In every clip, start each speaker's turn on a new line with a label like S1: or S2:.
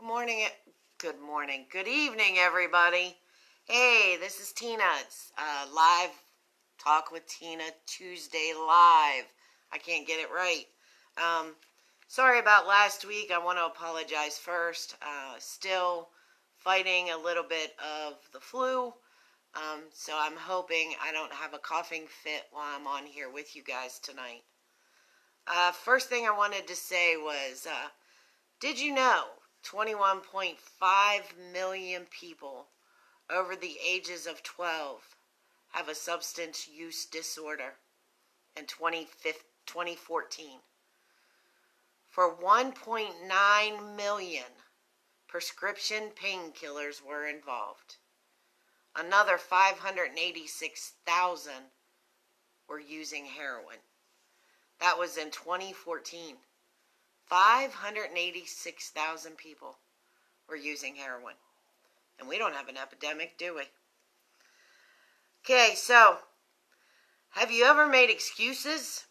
S1: morning, good morning, good evening, everybody. Hey, this is Tina. It's live Talk with Tina Tuesday live. I can't get it right. Sorry about last week. I want to apologize first. Still fighting a little bit of the flu. So I'm hoping I don't have a coughing fit while I'm on here with you guys tonight. First thing I wanted to say was, did you know 21.5 million people over the ages of 12 have a substance use disorder in 2014? For 1.9 million, prescription painkillers were involved. Another 586,000 were using heroin. That was in 2014. 586,000 people were using heroin. And we don't have an epidemic, do we? Okay, so, have you ever made excuses,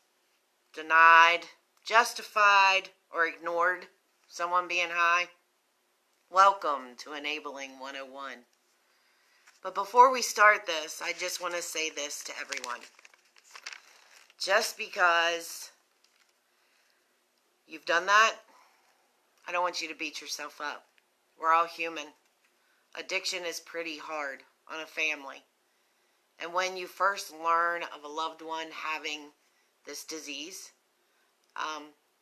S1: denied, justified, or ignored someone being high? Welcome to Enabling 101. But before we start this, I just want to say this to everyone. Just because you've done that, I don't want you to beat yourself up. We're all human. Addiction is pretty hard on a family. And when you first learn of a loved one having this disease,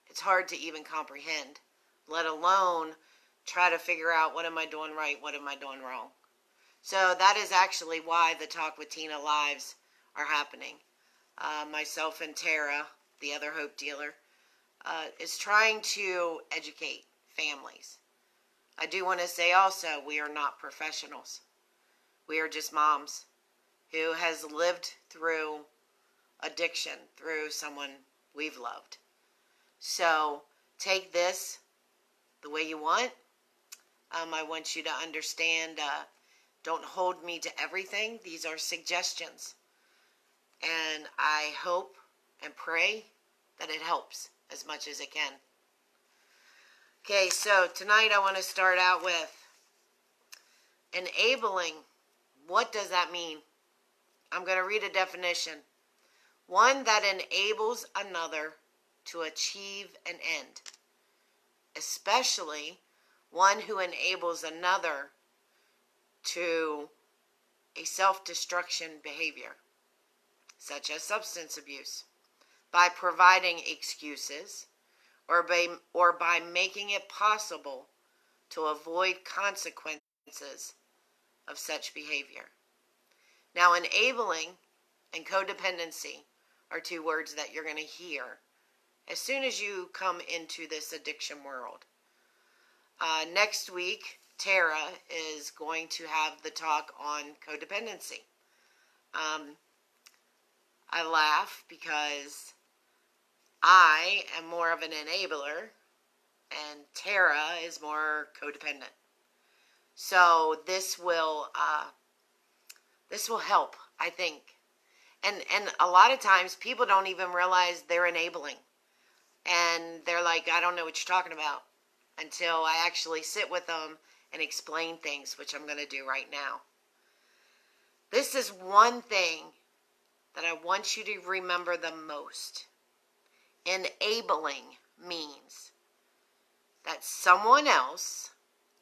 S1: it's hard to even comprehend, let alone try to figure out what am I doing right, what am I doing wrong. So that is actually why the Talk with Tina lives are happening. Myself and Tara, the other hope dealer, is trying to educate families. I do want to say also, we are not professionals. We are just moms who has lived through addiction, through someone we've loved. So take this the way you want. I want you to understand, don't hold me to everything. These are suggestions. And I hope and pray that it helps as much as it can. Okay, so tonight I want to start out with enabling. What does that mean? I'm going to read a definition. One that enables another to achieve an end, especially one who enables another to a self-destruction behavior, such as substance abuse, by providing excuses or by making it possible to avoid consequences of such behavior. Now, enabling and codependency are two words that you're going to hear as soon as you come into this addiction world. Next week, Tara is going to have the talk on codependency. I laugh because I am more of an enabler and Tara is more codependent. So this will help, I think. And a lot of times people don't even realize they're enabling. And they're like, I don't know what you're talking about, until I actually sit with them and explain things, which I'm going to do right now. This is one thing that I want you to remember the most. Enabling means that someone else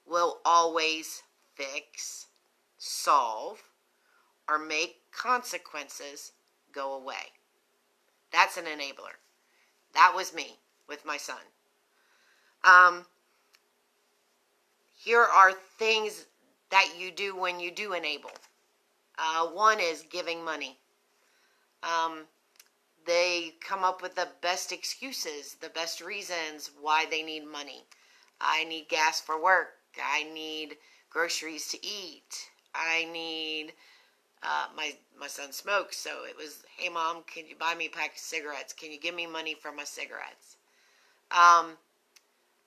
S1: will always fix, solve, or make consequences go away. That's an enabler. That was me with my son. Here are things that you do when you do enable. One is giving money. They come up with the best excuses, the best reasons why they need money. I need gas for work. I need groceries to eat. I need, my son smokes, so it was, hey mom, can you buy me a pack of cigarettes? Can you give me money for my cigarettes?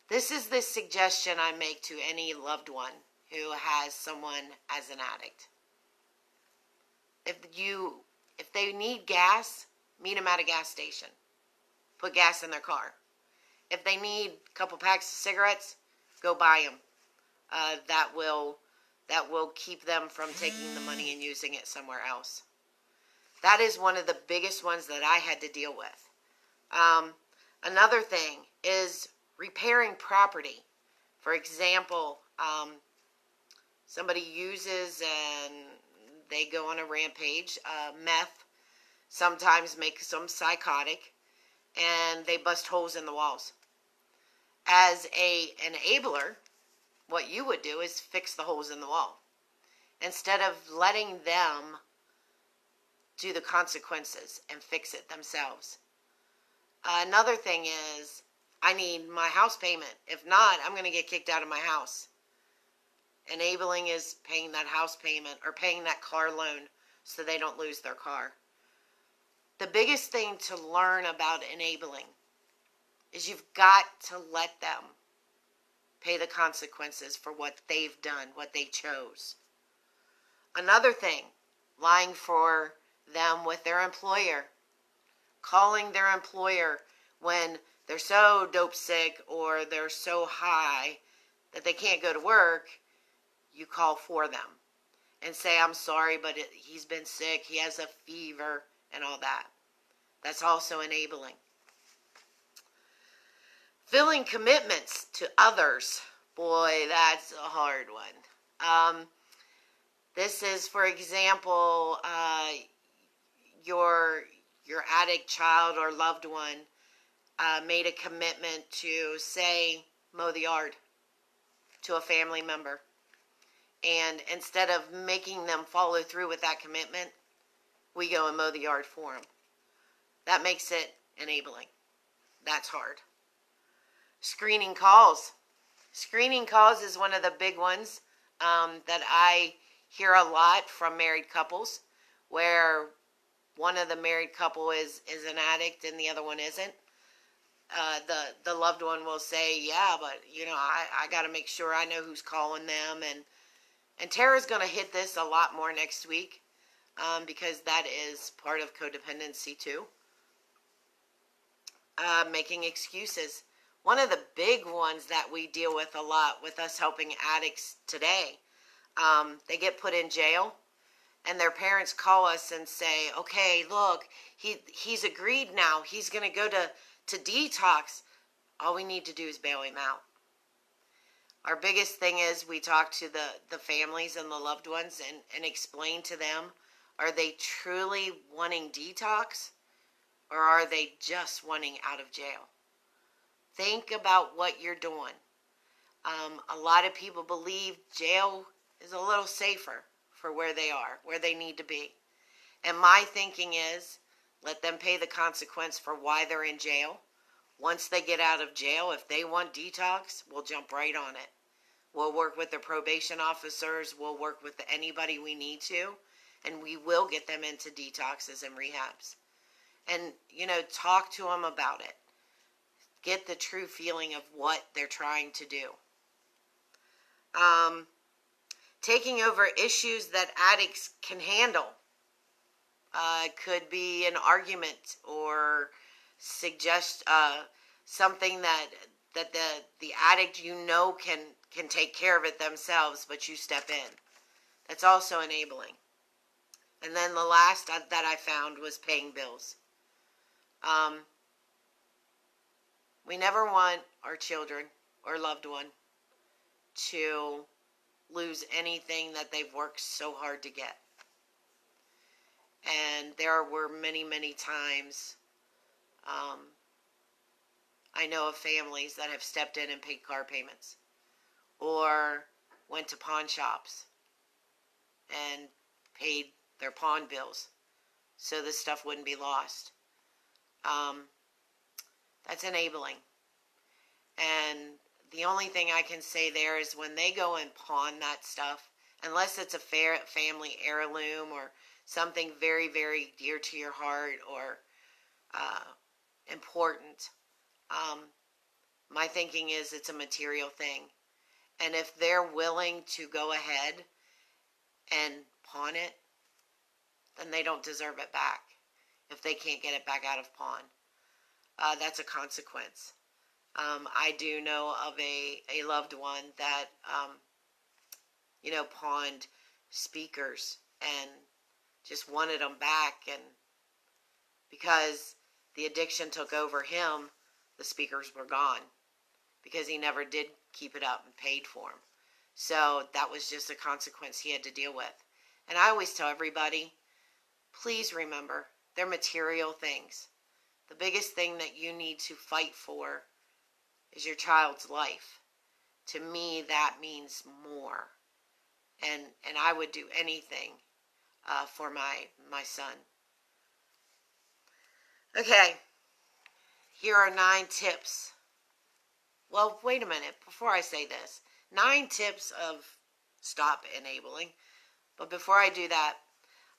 S1: This is the suggestion I make to any loved one who has someone as an addict. If they need gas, meet them at a gas station. Put gas in their car. If they need a couple packs of cigarettes, go buy them. that will keep them from taking the money and using it somewhere else. That is one of the biggest ones that I had to deal with. Another thing is repairing property. For example, somebody uses and they go on a rampage. Meth sometimes makes them psychotic, and they bust holes in the walls. As an enabler, what you would do is fix the holes in the wall instead of letting them do the consequences and fix it themselves. Another thing is, I need my house payment. If not, I'm going to get kicked out of my house. Enabling is paying that house payment or paying that car loan so they don't lose their car. The biggest thing to learn about enabling is you've got to let them pay the consequences for what they've done, what they chose. Another thing, lying for them with their employer. Calling their employer when they're so dope sick or they're so high that they can't go to work. You call for them and say, I'm sorry, but he's been sick, he has a fever, and all that. That's also enabling. Filling commitments to others. Boy, that's a hard one. This is, for example, your addict child or loved one made a commitment to, say, mow the yard to a family member. And instead of making them follow through with that commitment, we go and mow the yard for them. That makes it enabling. That's hard. Screening calls. Screening calls is one of the big ones that I hear a lot from married couples, where one of the married couple is an addict and the other one isn't. The loved one will say, yeah, but I got to make sure I know who's calling them. And Tara's going to hit this a lot more next week because that is part of codependency too. Making excuses. One of the big ones that we deal with a lot with us helping addicts today, they get put in jail. And their parents call us and say, okay, look, he's agreed now. He's going to go to Detox. All we need to do is bail him out. Our biggest thing is we talk to the families and the loved ones and explain to them, are they truly wanting detox or are they just wanting out of jail? Think about what you're doing. A lot of people believe jail is a little safer for where they are, where they need to be. And my thinking is, let them pay the consequence for why they're in jail. Once they get out of jail, if they want detox, we'll jump right on it. We'll work with the probation officers. We'll work with anybody we need to. And we will get them into detoxes and rehabs. And, talk to them about it. Get the true feeling of what they're trying to do. Taking over issues that addicts can handle. Could be an argument or suggest something that the addict can take care of it themselves, but you step in. That's also enabling. And then the last that I found was paying bills. We never want our children or loved one to lose anything that they've worked so hard to get. And there were many, many times I know of families that have stepped in and paid car payments or went to pawn shops and paid their pawn bills so this stuff wouldn't be lost. That's enabling. And the only thing I can say there is when they go and pawn that stuff, unless it's a family heirloom or something very, very dear to your heart or important, my thinking is it's a material thing. And if they're willing to go ahead and pawn it, then they don't deserve it back if they can't get it back out of pawn. That's a consequence. I do know of a loved one that pawned speakers and just wanted them back. And because the addiction took over him, the speakers were gone because he never did keep it up and paid for them. So that was just a consequence he had to deal with. And I always tell everybody, please remember, they're material things. The biggest thing that you need to fight for is your child's life. To me, that means more. And I would do anything for my son. Okay, here are 9 tips. Well, wait a minute, before I say this. 9 tips of stop enabling. But before I do that,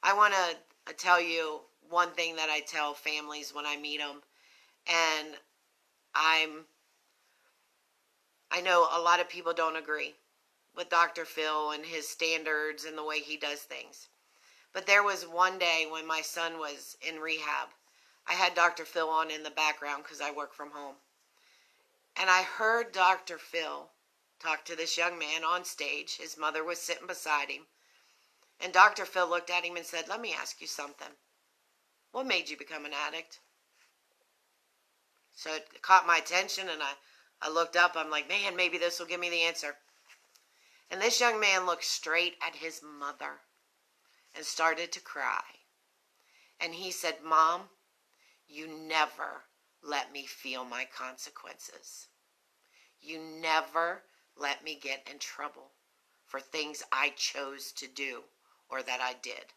S1: I want to tell you one thing that I tell families when I meet them. And I know a lot of people don't agree with Dr. Phil and his standards and the way he does things. But there was one day when my son was in rehab. I had Dr. Phil on in the background because I work from home. And I heard Dr. Phil talk to this young man on stage. His mother was sitting beside him. And Dr. Phil looked at him and said, "Let me ask you something. What made you become an addict?" So it caught my attention, and I looked up. I'm like, man, maybe this will give me the answer. And this young man looked straight at his mother and started to cry. And he said, "Mom, you never let me feel my consequences. You never let me get in trouble for things I chose to do or that I did.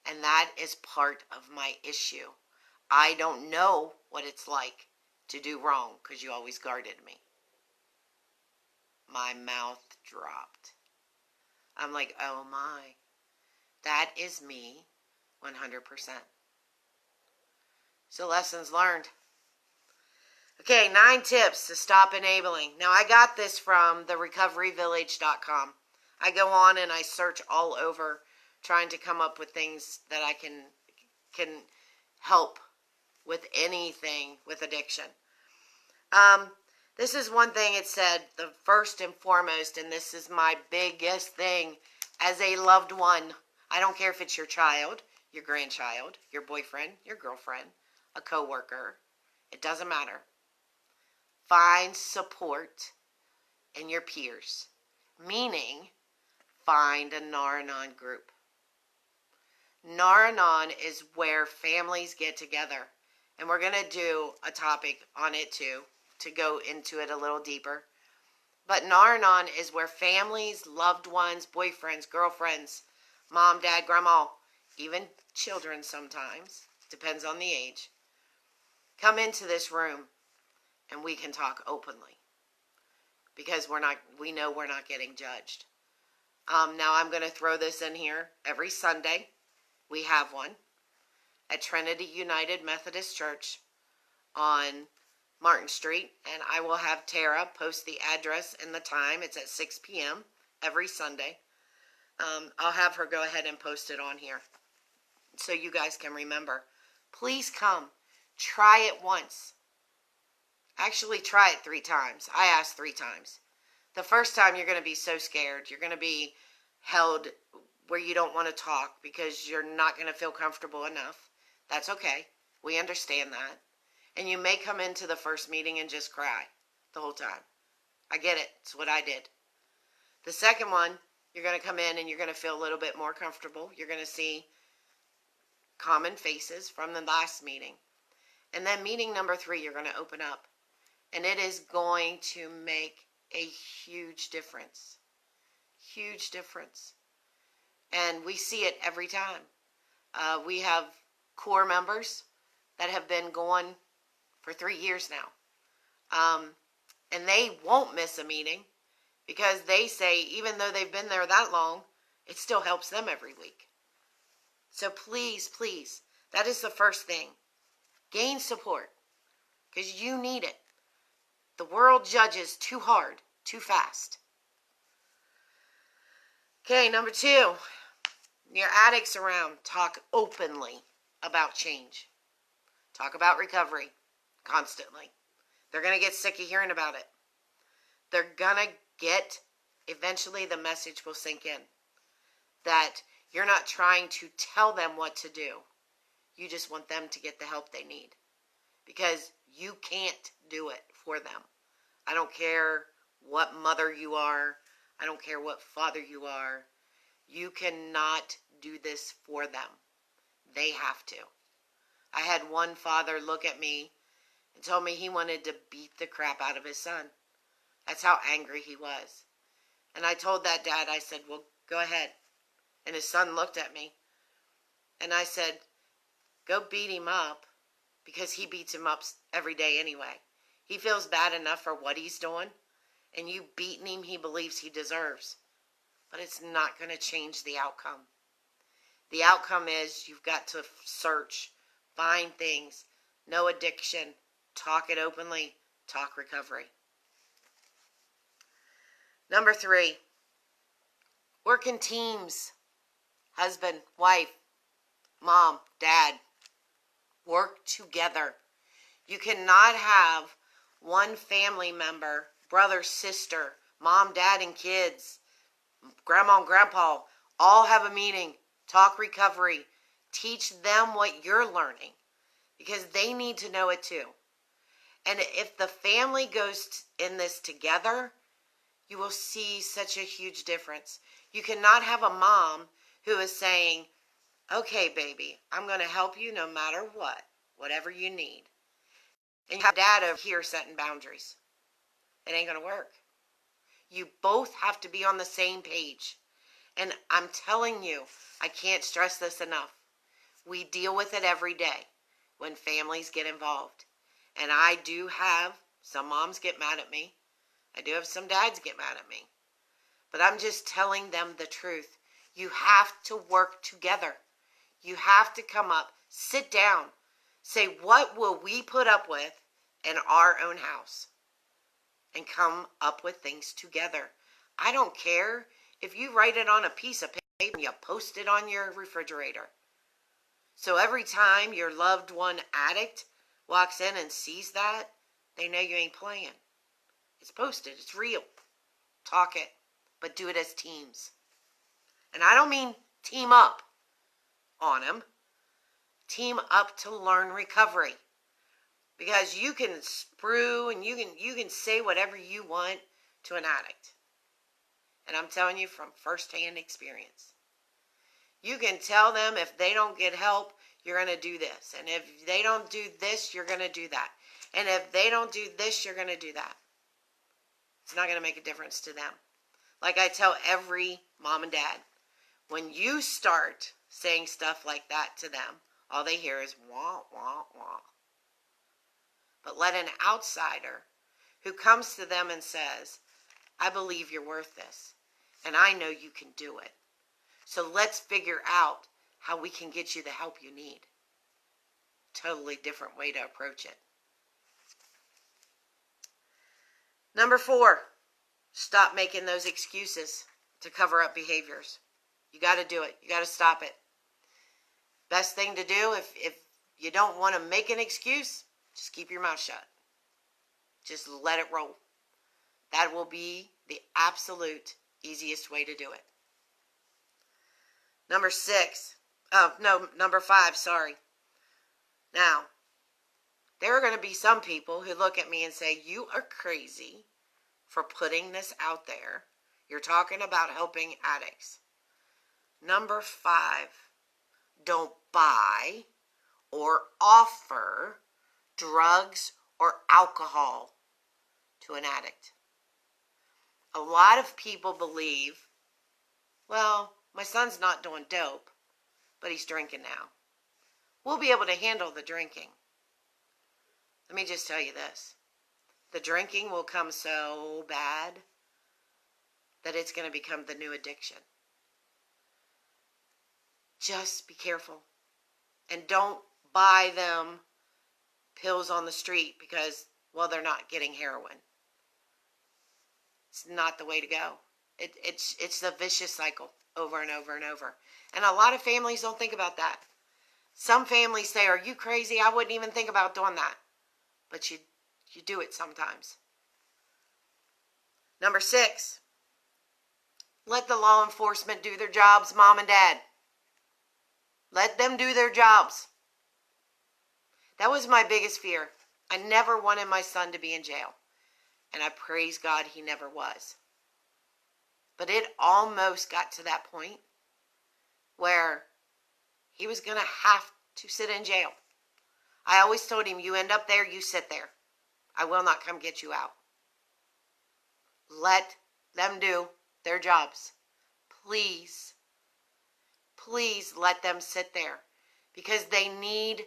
S1: And that is part of my issue. I don't know what it's like to do wrong because you always guarded me." My mouth dropped. I'm like, oh my, that is me 100%. So lessons learned. Okay, 9 tips to stop enabling. Now, I got this from the recoveryvillage.com. I go on and I search all over trying to come up with things that I can help with anything with addiction. This is one thing it said, the first and foremost, and this is my biggest thing as a loved one. I don't care if it's your child, your grandchild, your boyfriend, your girlfriend, a coworker. It doesn't matter. Find support in your peers, meaning find a Nar-Anon group. Nar-Anon is where families get together, and we're going to do a topic on it too, to go into it a little deeper. But Nar-Anon is where families, loved ones, boyfriends, girlfriends, mom, dad, grandma, even children sometimes, depends on the age, come into this room and we can talk openly because we know we're not getting judged. Now I'm going to throw this in here. Every Sunday we have one at Trinity United Methodist Church on Martin Street, and I will have Tara post the address and the time. It's at 6 p.m. every Sunday. I'll have her go ahead and post it on here so you guys can remember. Please come. Try it once. Actually, try it 3 times. I asked 3 times. The first time you're going to be so scared. You're going to be held where you don't want to talk because you're not going to feel comfortable enough. That's okay. We understand that. And you may come into the first meeting and just cry the whole time. I get it. It's what I did. The second one, you're going to come in and you're going to feel a little bit more comfortable. You're going to see common faces from the last meeting. And then meeting number 3, you're going to open up. And it is going to make a huge difference. Huge difference. And we see it every time. We have core members that have been going for 3 years now. And they won't miss a meeting because they say even though they've been there that long, it still helps them every week. So please, please, that is the first thing. Gain support because you need it. The world judges too hard, too fast. Okay, number 2, your addicts around, talk openly about change. Talk about recovery constantly. They're going to get sick of hearing about it. They're going to get eventually the message will sink in that you're not trying to tell them what to do. You just want them to get the help they need because you can't do it for them. I don't care what mother you are. I don't care what father you are. You cannot do this for them. They have to. I had one father look at me and told me he wanted to beat the crap out of his son. That's how angry he was. And I told that dad, I said, well, go ahead. And his son looked at me. And I said, go beat him up because he beats him up every day anyway. He feels bad enough for what he's doing. And you beating him, he believes he deserves. But it's not going to change the outcome. The outcome is you've got to search, find things, know addiction, talk it openly, talk recovery. Number 3, work in teams. Husband, wife, mom, dad, work together. You cannot have one family member, brother, sister, mom, dad, and kids, grandma and grandpa, all have a meeting, talk recovery, teach them what you're learning because they need to know it too. And if the family goes in this together, you will see such a huge difference. You cannot have a mom who is saying, okay, baby, I'm going to help you no matter what, whatever you need. And you have dad over here setting boundaries. It ain't going to work. You both have to be on the same page. And I'm telling you, I can't stress this enough. We deal with it every day when families get involved. And I do have some moms get mad at me. I do have some dads get mad at me. But I'm just telling them the truth. You have to work together. You have to come up, sit down, say, what will we put up with in our own house? And come up with things together. I don't care if you write it on a piece of paper and you post it on your refrigerator. So every time your loved one addict walks in and sees that, they know you ain't playing. It's posted. It's real. Talk it, but do it as teams. And I don't mean team up on them. Team up to learn recovery. Because you can sprue and you can say whatever you want to an addict. And I'm telling you from firsthand experience. You can tell them if they don't get help, you're going to do this. And if they don't do this, you're going to do that. And if they don't do this, you're going to do that. It's not going to make a difference to them. Like I tell every mom and dad, when you start saying stuff like that to them, all they hear is wah, wah, wah. But let an outsider who comes to them and says, I believe you're worth this, and I know you can do it. So let's figure out how we can get you the help you need. Totally different way to approach it. Number 4, stop making those excuses to cover up behaviors. You got to do it. You got to stop it. Best thing to do if you don't want to make an excuse, just keep your mouth shut. Just let it roll. That will be the absolute easiest way to do it. Number 5, sorry. Now, there are going to be some people who look at me and say, you are crazy for putting this out there. You're talking about helping addicts. Number 5, don't buy or offer drugs or alcohol to an addict. A lot of people believe, well, my son's not doing dope, but he's drinking now. We'll be able to handle the drinking. Let me just tell you this. The drinking will come so bad that it's going to become the new addiction. Just be careful. And don't buy them pills on the street because, well, they're not getting heroin. It's not the way to go. It's the vicious cycle over and over and over. And a lot of families don't think about that. Some families say, are you crazy? I wouldn't even think about doing that. But you do it sometimes. Number 6, Let the law enforcement do their jobs, Mom and Dad. Let them do their jobs. That was my biggest fear. I never wanted my son to be in jail. And I praise God he never was. But it almost got to that point where he was going to have to sit in jail. I always told him, you end up there, you sit there. I will not come get you out. Let them do their jobs. Please, please let them sit there. Because they need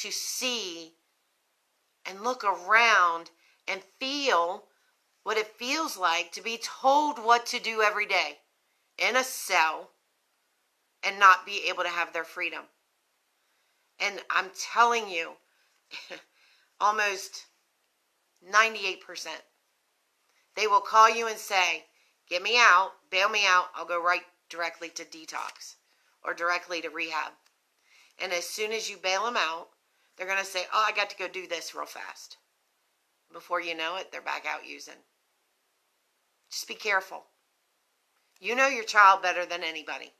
S1: to see and look around and feel what it feels like to be told what to do every day in a cell and not be able to have their freedom. And I'm telling you, almost 98%, they will call you and say, get me out, bail me out, I'll go right directly to Detox or directly to Rehab. And as soon as you bail them out, they're going to say, oh, I got to go do this real fast. Before you know it, they're back out using. Just be careful. You know your child better than anybody.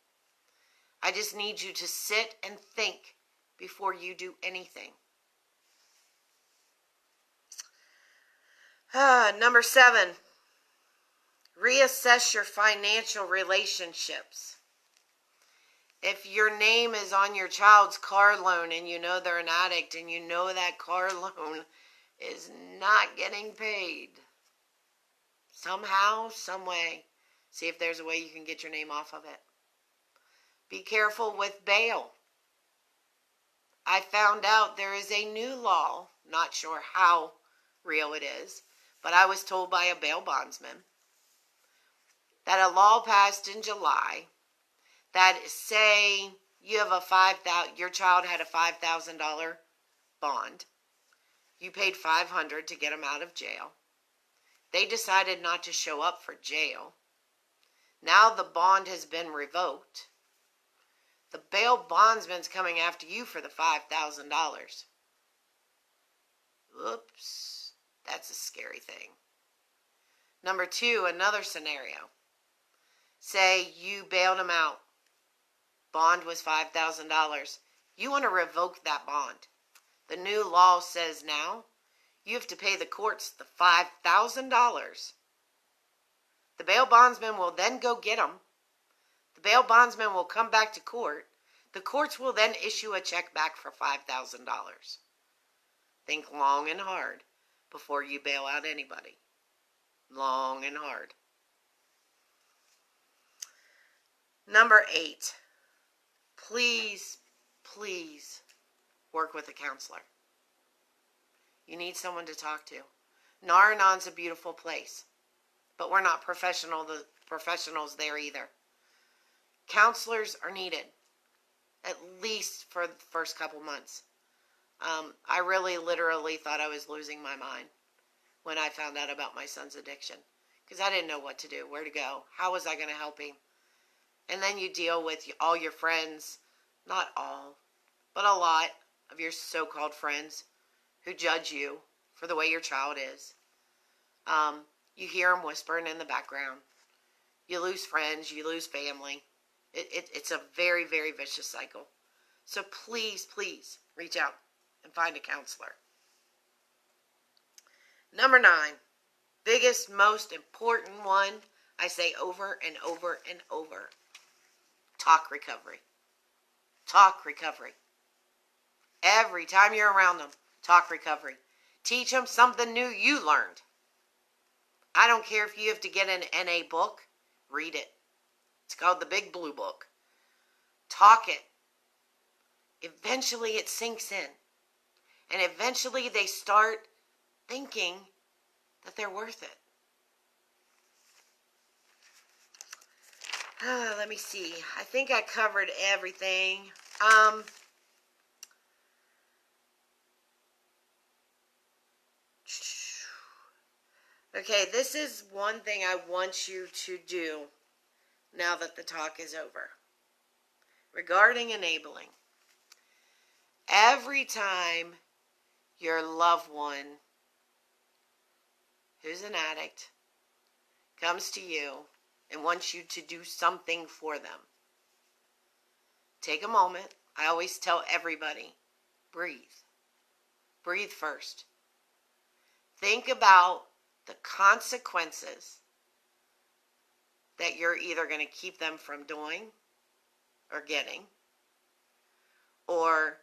S1: I just need you to sit and think before you do anything. Number 7, reassess your financial relationships. If your name is on your child's car loan and you know they're an addict and you know that car loan is not getting paid, somehow, some way, see if there's a way you can get your name off of it. Be careful with bail. I found out there is a new law, not sure how real it is, but I was told by a bail bondsman that a law passed in July that say you have your child had a $5,000 bond. You paid $500 to get them out of jail. They decided not to show up for jail. Now the bond has been revoked. The bail bondsman's coming after you for the $5,000. Oops, that's a scary thing. Number 2, another scenario. Say you bailed him out. Bond was $5,000. You want to revoke that bond. The new law says now you have to pay the courts the $5,000. The bail bondsman will then go get them. The bail bondsman will come back to court. The courts will then issue a check back for $5,000. Think long and hard before you bail out anybody. Long and hard. Number 8. Please, please work with a counselor. You need someone to talk to. Nar-Anon's a beautiful place, but we're not professionals there either. Counselors are needed, at least for the first couple months. I really literally thought I was losing my mind when I found out about my son's addiction, because I didn't know what to do, where to go, how was I going to help him. And then you deal with all your friends, not all, but a lot of your so-called friends who judge you for the way your child is. You hear them whispering in the background. You lose friends, you lose family. It's a very, very vicious cycle. So please, please reach out and find a counselor. Number 9, biggest, most important one, I say over and over and over. Talk recovery. Talk recovery. Every time you're around them, talk recovery. Teach them something new you learned. I don't care if you have to get an NA book, read it. It's called the Big Blue Book. Talk it. Eventually it sinks in. And eventually they start thinking that they're worth it. Let me see. I think I covered everything. Okay, this is one thing I want you to do now that the talk is over. Regarding enabling. Every time your loved one who's an addict comes to you and wants you to do something for them. Take a moment. I always tell everybody, breathe. Breathe first. Think about the consequences that you're either going to keep them from doing or getting, or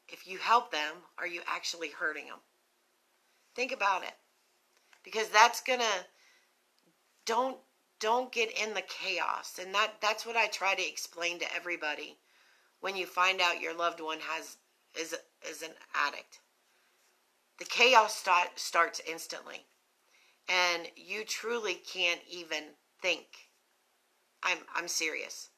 S1: if you help them, are you actually hurting them? Think about it, because that's going to, don't get in the chaos. And that's what I try to explain to everybody when you find out your loved one is an addict. The chaos starts instantly, and you truly can't even think. I'm serious.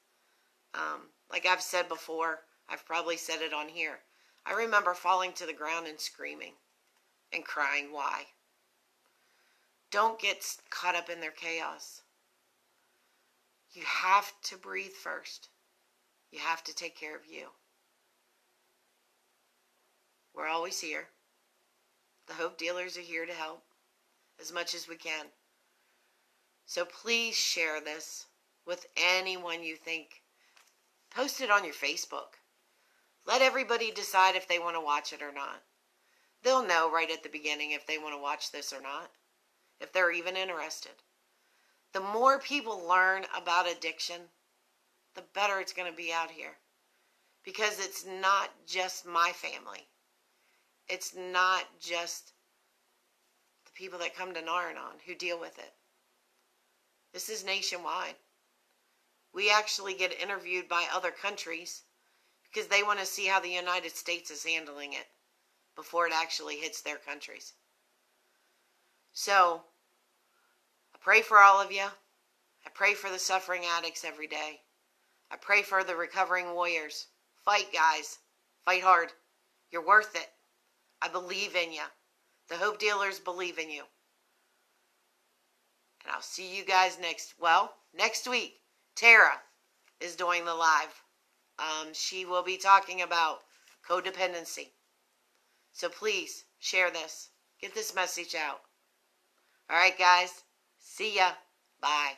S1: Like I've said before, I've probably said it on here. I remember falling to the ground and screaming and crying. Why? Don't get caught up in their chaos. You have to breathe first. You have to take care of you. We're always here. The Hope Dealers are here to help as much as we can. So please share this with anyone you think. Post it on your Facebook. Let everybody decide if they want to watch it or not. They'll know right at the beginning if they want to watch this or not, if they're even interested. The more people learn about addiction, the better it's going to be out here. Because it's not just my family. It's not just the people that come to Naranon who deal with it. This is nationwide. We actually get interviewed by other countries because they want to see how the United States is handling it before it actually hits their countries. So, I pray for all of you. I pray for the suffering addicts every day. I pray for the recovering warriors. Fight, guys. Fight hard. You're worth it. I believe in you. The Hope Dealers believe in you. And I'll see you guys next week. Tara is doing the live. She will be talking about codependency. So please share this. Get this message out. All right, guys. See ya. Bye.